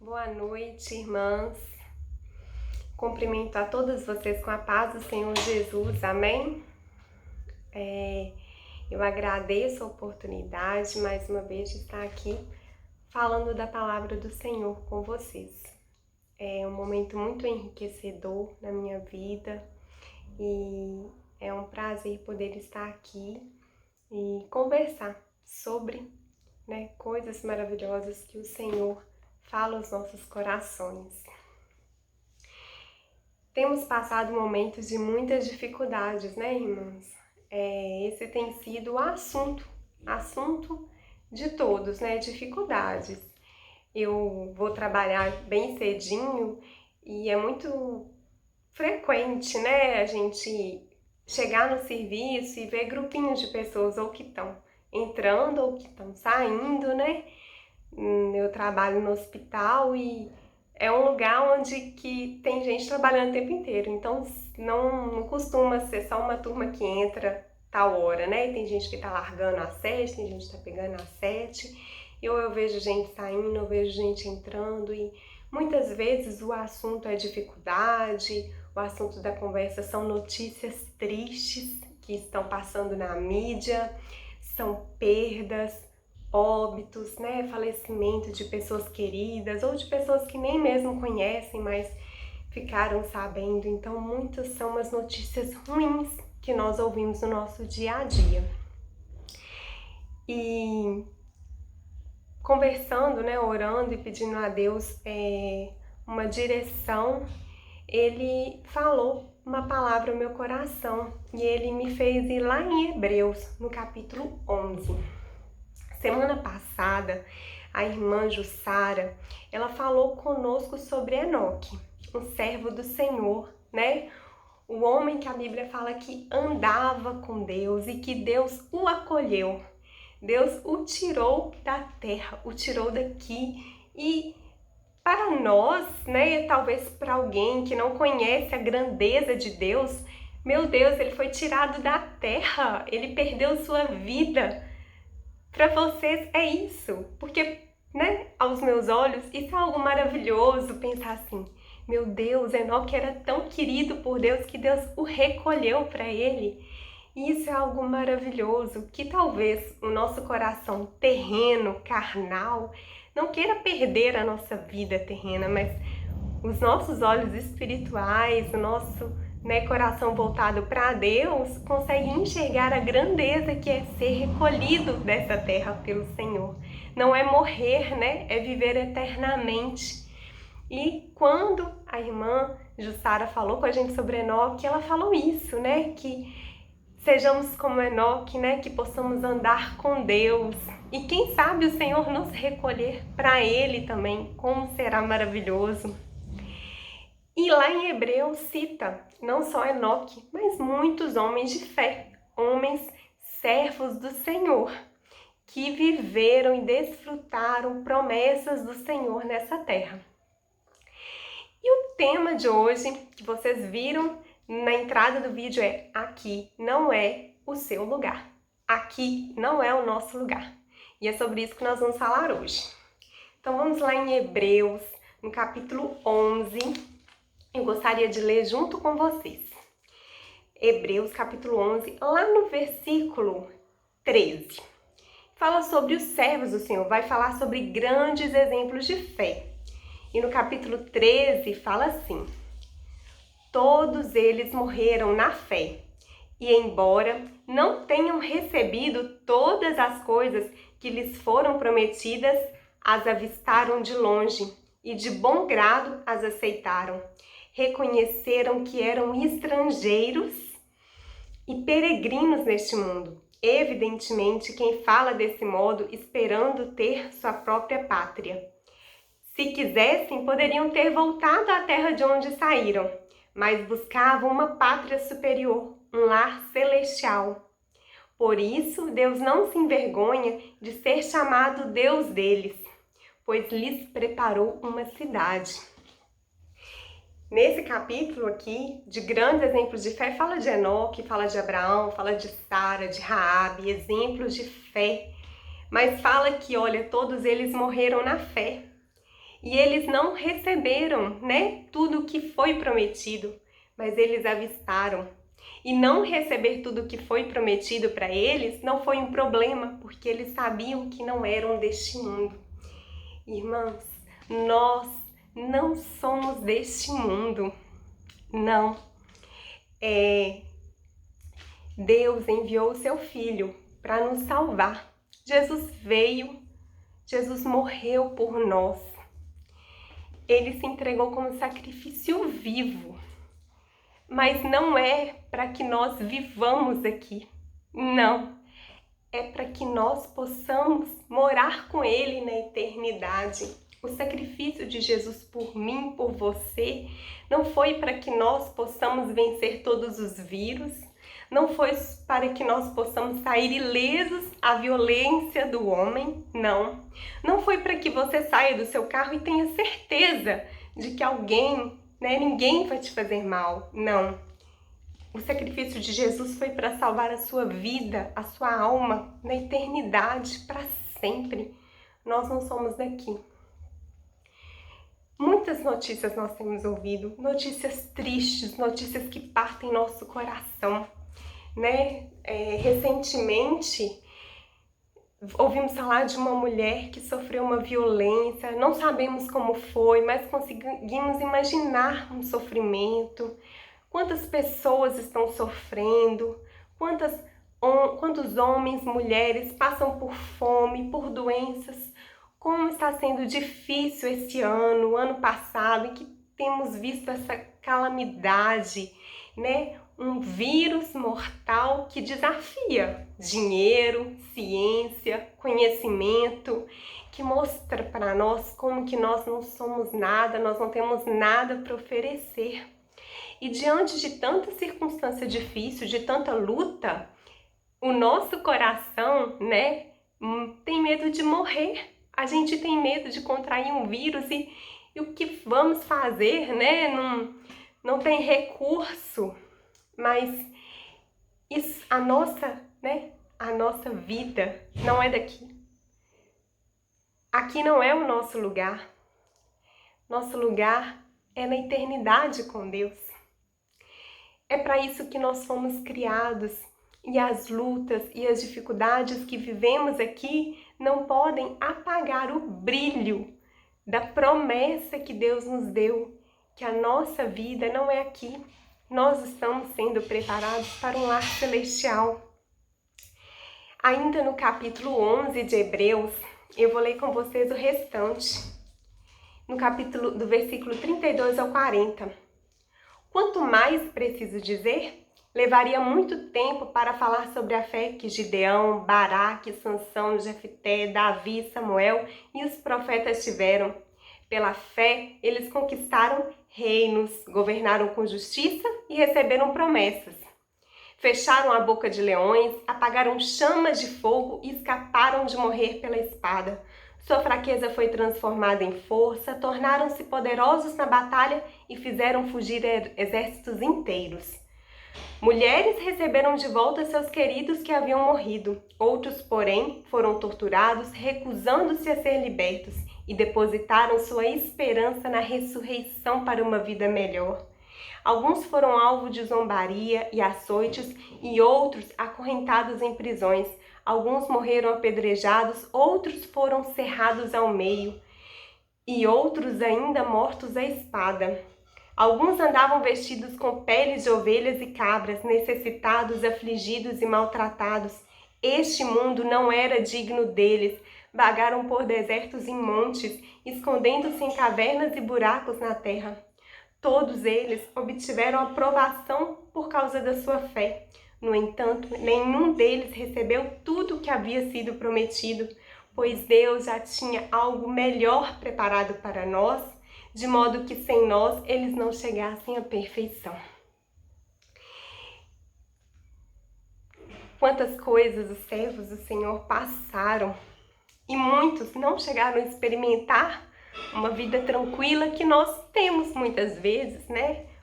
Boa noite, irmãs. Cumprimento a todas vocês com a paz do Senhor Jesus, amém? Eu agradeço a oportunidade, mais uma vez, de estar aqui falando da palavra do Senhor com vocês. É um momento muito enriquecedor na minha vida e é um prazer poder estar aqui e conversar sobre coisas maravilhosas que o Senhor fala aos nossos corações. Temos passado momentos de muitas dificuldades, né, irmãs? Esse tem sido o assunto de todos, né? Dificuldades. Eu vou trabalhar bem cedinho e é muito frequente, né, a gente chegar no serviço e ver grupinhos de pessoas ou que estão entrando ou que estão saindo, né? Eu trabalho no hospital e é um lugar onde que tem gente trabalhando o tempo inteiro, então não costuma ser só uma turma que entra tal hora, né? E tem gente que tá largando às 7, tem gente que tá pegando às 7, ou eu vejo gente saindo, eu vejo gente entrando e muitas vezes o assunto é dificuldade, o assunto da conversa são notícias tristes que estão passando na mídia, são perdas, óbitos, né, falecimento de pessoas queridas ou de pessoas que nem mesmo conhecem, mas ficaram sabendo. Então, muitas são as notícias ruins que nós ouvimos no nosso dia a dia. E conversando, né, orando e pedindo a Deus uma direção, Ele falou uma palavra ao meu coração e Ele me fez ir lá em Hebreus, no capítulo 11. Semana passada, a irmã Jussara, ela falou conosco sobre Enoque, um servo do Senhor, né? O homem que a Bíblia fala que andava com Deus e que Deus o acolheu. Deus o tirou da terra, o tirou daqui. E para nós, né, talvez para alguém que não conhece a grandeza de Deus, meu Deus, ele foi tirado da terra, ele perdeu sua vida. Para vocês é isso, porque, né, aos meus olhos, isso é algo maravilhoso pensar assim, meu Deus, Enoque era tão querido por Deus que Deus o recolheu para ele. E isso é algo maravilhoso, que talvez o nosso coração terreno, carnal, não queira perder a nossa vida terrena, mas os nossos olhos espirituais, o nosso, né, coração voltado para Deus, consegue enxergar a grandeza que é ser recolhido dessa terra pelo Senhor. Não é morrer, né? É viver eternamente. E quando a irmã Jussara falou com a gente sobre Enoque, ela falou isso, né? Que sejamos como Enoque, né? Que possamos andar com Deus. E quem sabe o Senhor nos recolher para Ele também, como será maravilhoso. E lá em Hebreus cita não só Enoque, mas muitos homens de fé, homens servos do Senhor, que viveram e desfrutaram promessas do Senhor nessa terra. E o tema de hoje, que vocês viram na entrada do vídeo, é: aqui não é o seu lugar. Aqui não é o nosso lugar. E é sobre isso que nós vamos falar hoje. Então vamos lá em Hebreus, no capítulo 11. Eu gostaria de ler junto com vocês. Hebreus capítulo 11, lá no versículo 13. Fala sobre os servos do Senhor, vai falar sobre grandes exemplos de fé. E no capítulo 13 fala assim: todos eles morreram na fé, e embora não tenham recebido todas as coisas que lhes foram prometidas, as avistaram de longe e de bom grado as aceitaram. Reconheceram que eram estrangeiros e peregrinos neste mundo. Evidentemente, quem fala desse modo esperando ter sua própria pátria. Se quisessem, poderiam ter voltado à terra de onde saíram, mas buscavam uma pátria superior, um lar celestial. Por isso, Deus não se envergonha de ser chamado Deus deles, pois lhes preparou uma cidade. Nesse capítulo aqui, de grandes exemplos de fé, fala de Enoque, fala de Abraão, fala de Sara, de Raabe, exemplos de fé. Mas fala que, olha, todos eles morreram na fé. E eles não receberam, né, tudo o que foi prometido, mas eles avistaram. E não receber tudo o que foi prometido para eles não foi um problema, porque eles sabiam que não eram deste mundo. Irmãos, nós não somos deste mundo, não. Deus enviou o seu Filho para nos salvar. Jesus veio, Jesus morreu por nós. Ele se entregou como sacrifício vivo. Mas não é para que nós vivamos aqui, não. É para que nós possamos morar com Ele na eternidade. O sacrifício de Jesus por mim, por você, não foi para que nós possamos vencer todos os vírus, não foi para que nós possamos sair ilesos à violência do homem, não. Não foi para que você saia do seu carro e tenha certeza de que alguém, ninguém vai te fazer mal, não. O sacrifício de Jesus foi para salvar a sua vida, a sua alma, na eternidade, para sempre. Nós não somos daqui. Muitas notícias nós temos ouvido, notícias tristes, notícias que partem nosso coração, recentemente, ouvimos falar de uma mulher que sofreu uma violência, não sabemos como foi, mas conseguimos imaginar um sofrimento. Quantas pessoas estão sofrendo, quantos homens, mulheres passam por fome, por doenças, como está sendo difícil esse ano, ano passado, em que temos visto essa calamidade, um vírus mortal que desafia dinheiro, ciência, conhecimento, que mostra para nós como que nós não somos nada, nós não temos nada para oferecer. E diante de tanta circunstância difícil, de tanta luta, o nosso coração, tem medo de morrer. A gente tem medo de contrair um vírus e o que vamos fazer, Não tem recurso. Mas isso, a nossa vida não é daqui. Aqui não é o nosso lugar. Nosso lugar é na eternidade com Deus. É para isso que nós fomos criados, e as lutas e as dificuldades que vivemos aqui não podem apagar o brilho da promessa que Deus nos deu, que a nossa vida não é aqui. Nós estamos sendo preparados para um lar celestial. Ainda no capítulo 11 de Hebreus, eu vou ler com vocês o restante, no capítulo do versículo 32 ao 40. Quanto mais preciso dizer, levaria muito tempo para falar sobre a fé que Gideão, Baraque, Sansão, Jefté, Davi, Samuel e os profetas tiveram. Pela fé, eles conquistaram reinos, governaram com justiça e receberam promessas. Fecharam a boca de leões, apagaram chamas de fogo e escaparam de morrer pela espada. Sua fraqueza foi transformada em força, tornaram-se poderosos na batalha e fizeram fugir exércitos inteiros. Mulheres receberam de volta seus queridos que haviam morrido. Outros, porém, foram torturados, recusando-se a ser libertos, e depositaram sua esperança na ressurreição para uma vida melhor. Alguns foram alvo de zombaria e açoites, e outros acorrentados em prisões. Alguns morreram apedrejados, outros foram cerrados ao meio, e outros ainda mortos à espada. Alguns andavam vestidos com peles de ovelhas e cabras, necessitados, afligidos e maltratados. Este mundo não era digno deles. Vagaram por desertos e montes, escondendo-se em cavernas e buracos na terra. Todos eles obtiveram aprovação por causa da sua fé. No entanto, nenhum deles recebeu tudo o que havia sido prometido, pois Deus já tinha algo melhor preparado para nós, de modo que sem nós eles não chegassem à perfeição. Quantas coisas os servos do Senhor passaram, e muitos não chegaram a experimentar uma vida tranquila que nós temos muitas vezes,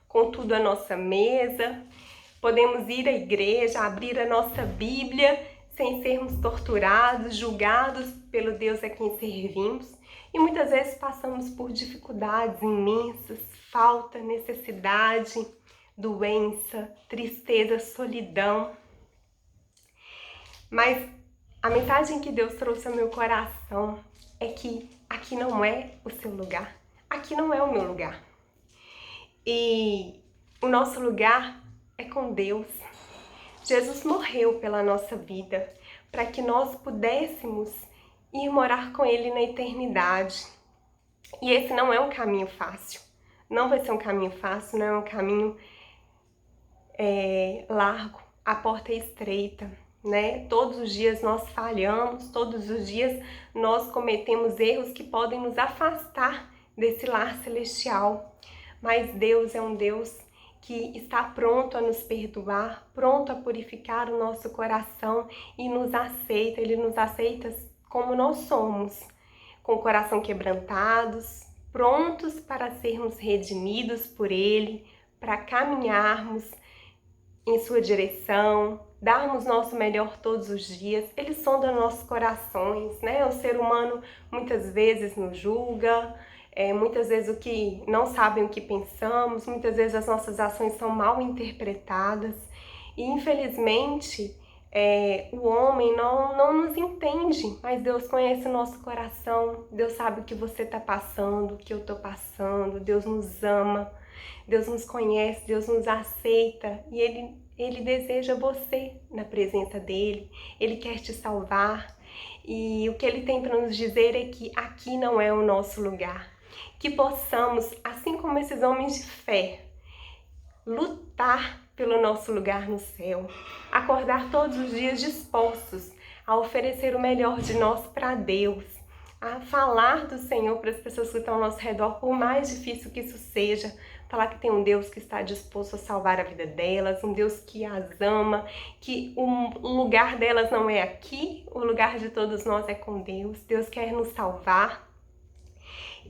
com tudo à nossa mesa. Podemos ir à igreja, abrir a nossa Bíblia, sem sermos torturados, julgados pelo Deus a quem servimos e muitas vezes passamos por dificuldades imensas, falta, necessidade, doença, tristeza, solidão. Mas a mensagem que Deus trouxe ao meu coração é que aqui não é o seu lugar, aqui não é o meu lugar. E o nosso lugar é com Deus. Jesus morreu pela nossa vida, para que nós pudéssemos ir morar com Ele na eternidade. E esse não é um caminho fácil. Não vai ser um caminho fácil, não é um caminho largo. A porta é estreita, né? Todos os dias nós falhamos, todos os dias nós cometemos erros que podem nos afastar desse lar celestial. Mas Deus é um Deus que está pronto a nos perdoar, pronto a purificar o nosso coração e nos aceita. Ele nos aceita como nós somos, com o coração quebrantados, prontos para sermos redimidos por Ele, para caminharmos em sua direção, darmos nosso melhor todos os dias. Ele sonda nossos corações, né? O ser humano muitas vezes nos julga, muitas vezes não sabem o que pensamos, muitas vezes as nossas ações são mal interpretadas e infelizmente o homem não nos entende, mas Deus conhece o nosso coração, Deus sabe o que você está passando, o que eu estou passando, Deus nos ama, Deus nos conhece, Deus nos aceita e Ele deseja você na presença dEle, Ele quer te salvar e o que Ele tem para nos dizer é que aqui não é o nosso lugar. Que possamos, assim como esses homens de fé, lutar pelo nosso lugar no céu, acordar todos os dias dispostos a oferecer o melhor de nós para Deus, a falar do Senhor para as pessoas que estão ao nosso redor, por mais difícil que isso seja, falar que tem um Deus que está disposto a salvar a vida delas, um Deus que as ama, que o lugar delas não é aqui, o lugar de todos nós é com Deus. Deus quer nos salvar.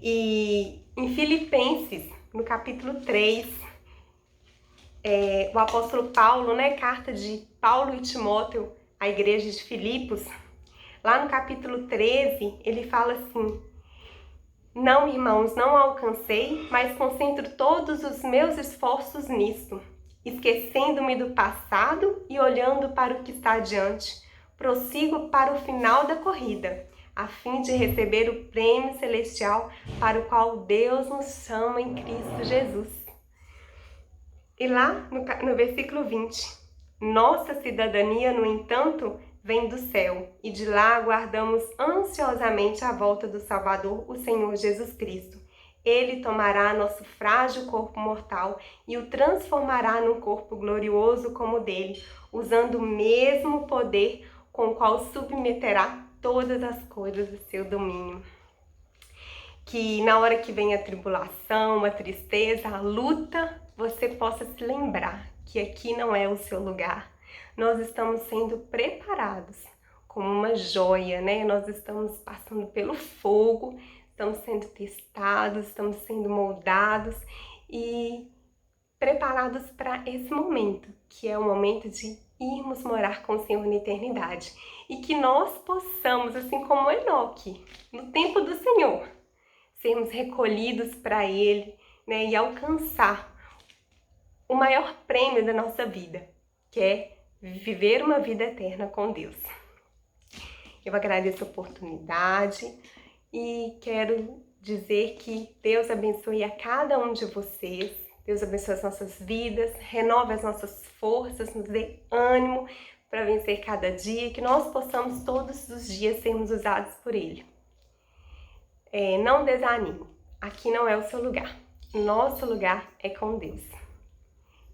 E em Filipenses, no capítulo 3, o apóstolo Paulo, carta de Paulo e Timóteo à igreja de Filipos, lá no capítulo 13, ele fala assim: não, irmãos, não alcancei, mas concentro todos os meus esforços nisto, esquecendo-me do passado e olhando para o que está adiante. Prossigo para o final da corrida, a fim de receber o prêmio celestial para o qual Deus nos chama em Cristo Jesus. E lá no versículo 20, nossa cidadania, no entanto, vem do céu, e de lá aguardamos ansiosamente a volta do Salvador, o Senhor Jesus Cristo. Ele tomará nosso frágil corpo mortal e o transformará num corpo glorioso como o dele, usando o mesmo poder com o qual submeterá todas as coisas do seu domínio. Que na hora que vem a tribulação, a tristeza, a luta, você possa se lembrar que aqui não é o seu lugar. Nós estamos sendo preparados como uma joia, né? Nós estamos passando pelo fogo, estamos sendo testados, estamos sendo moldados e preparados para esse momento, que é o momento de irmos morar com o Senhor na eternidade. E que nós possamos, assim como Enoque, no tempo do Senhor, sermos recolhidos para Ele, né? E alcançar o maior prêmio da nossa vida, que é viver uma vida eterna com Deus. Eu agradeço a oportunidade e quero dizer que Deus abençoe a cada um de vocês, Deus abençoe as nossas vidas, renove as nossas forças, nos dê ânimo para vencer cada dia, que nós possamos todos os dias sermos usados por Ele. Não desanime, aqui não é o seu lugar, nosso lugar é com Deus,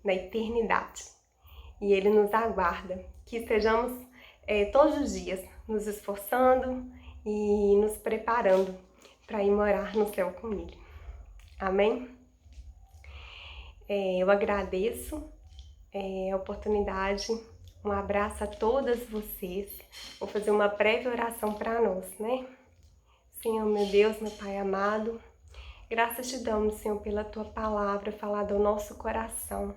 na eternidade. E Ele nos aguarda, que estejamos todos os dias nos esforçando e nos preparando para ir morar no céu com Ele. Amém? Eu agradeço a oportunidade, um abraço a todas vocês. Vou fazer uma breve oração para nós, né? Senhor, meu Deus, meu Pai amado, graças te damos, Senhor, pela Tua palavra falada ao nosso coração.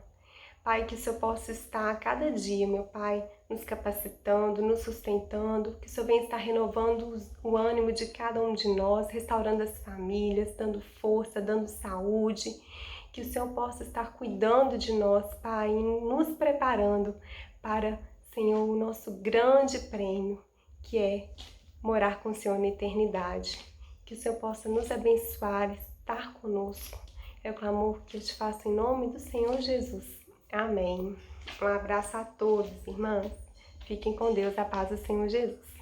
Pai, que o Senhor possa estar a cada dia, meu Pai, nos capacitando, nos sustentando, que o Senhor venha estar renovando o ânimo de cada um de nós, restaurando as famílias, dando força, dando saúde, que o Senhor possa estar cuidando de nós, Pai, e nos preparando para, Senhor, o nosso grande prêmio, que é morar com o Senhor na eternidade. Que o Senhor possa nos abençoar, estar conosco. É o clamor que eu te faço em nome do Senhor Jesus. Amém. Um abraço a todos, irmãs. Fiquem com Deus, a paz do Senhor Jesus.